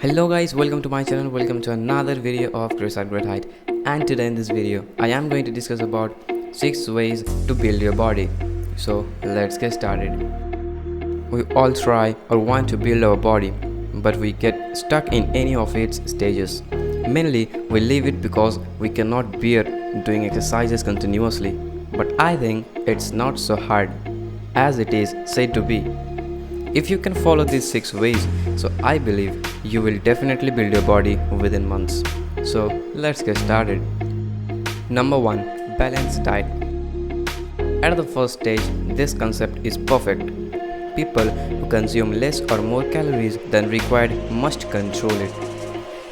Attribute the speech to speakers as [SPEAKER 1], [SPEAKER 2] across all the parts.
[SPEAKER 1] Hello guys, welcome to my channel, welcome to another video of Chris at Great Height. And today in this video I am going to discuss about 6 ways to build your body. So let's get started. We all try or want to build our body, but we get stuck in any of its stages. Mainly we leave it because we cannot bear doing exercises continuously. But I think it's not so hard as it is said to be. If you can follow these 6 ways, so I believe you will definitely build your body within months. So let's get started. Number 1. Balanced diet. At the first stage, this concept is perfect. People who consume less or more calories than required must control it.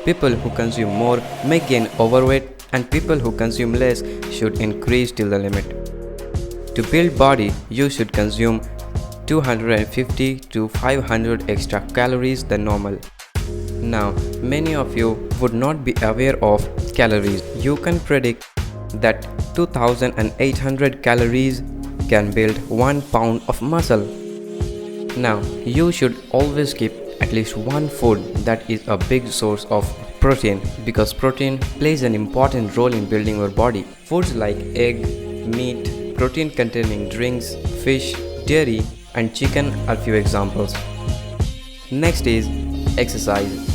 [SPEAKER 1] People who consume more may gain overweight, and people who consume less should increase till the limit. To build body, you should consume 250 to 500 extra calories than normal. Now, many of you would not be aware of calories. You can predict that 2800 calories can build 1 pound of muscle. Now, you should always keep at least one food that is a big source of protein, because protein plays an important role in building your body. Foods like egg, meat, protein containing drinks, fish, dairy, and chicken are few examples. Next is exercise.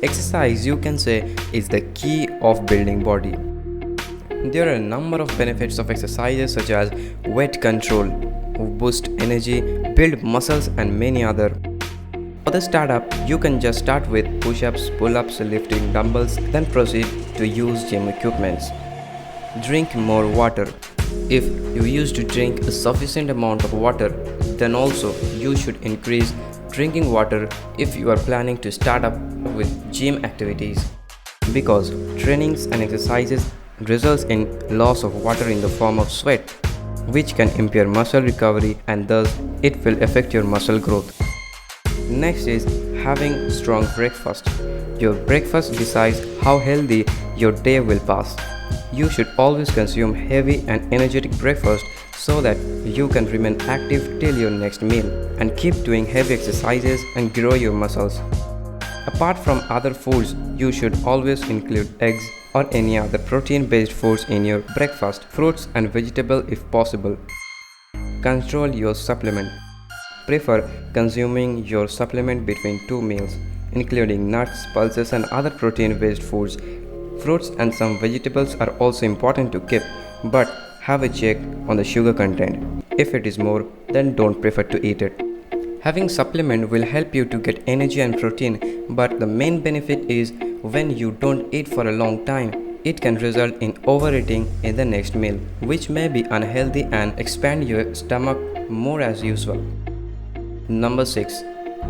[SPEAKER 1] Exercise, you can say, is the key of building body. There are a number of benefits of exercises such as weight control, boost energy, build muscles, and many other. For the startup, you can just start with push-ups, pull-ups, lifting dumbbells, then proceed to use gym equipments. Drink more water. If you used to drink a sufficient amount of water, then also you should increase drinking water if you are planning to start up with gym activities, because trainings and exercises results in loss of water in the form of sweat, which can impair muscle recovery and thus it will affect your muscle growth. Next is having strong breakfast. Your breakfast decides how healthy your day will pass. You should always consume heavy and energetic breakfast so that you can remain active till your next meal, and keep doing heavy exercises and grow your muscles. Apart from other foods, you should always include eggs or any other protein-based foods in your breakfast, fruits and vegetables if possible. Control your supplement. Prefer consuming your supplement between 2 meals, including nuts, pulses and other protein-based foods. Fruits and some vegetables are also important to keep, but have a check on the sugar content. If it is more, then don't prefer to eat it. Having supplement will help you to get energy and protein, but the main benefit is when you don't eat for a long time, it can result in overeating in the next meal, which may be unhealthy and expand your stomach more as usual. Number 6.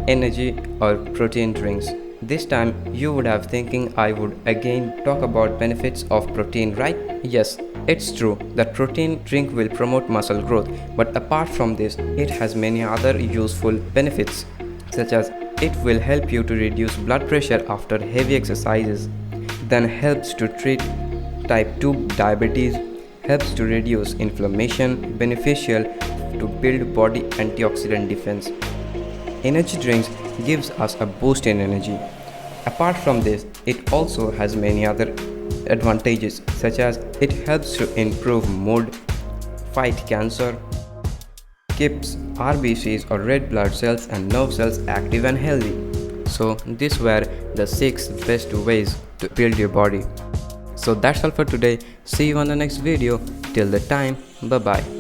[SPEAKER 1] Energy or protein drinks. This time you would have thinking I would again talk about benefits of protein, right? Yes, it's true that protein drink will promote muscle growth, but apart from this, it has many other useful benefits, such as it will help you to reduce blood pressure after heavy exercises, then helps to treat type 2 diabetes, helps to reduce inflammation, beneficial to build body antioxidant defense. Energy drinks gives us a boost in energy. Apart from this, it also has many other advantages, such as it helps to improve mood, fight cancer, keeps RBCs or red blood cells and nerve cells active and healthy. So these were the 6 best ways to build your body. So that's all for today. See you on the next video. Till the time, bye bye.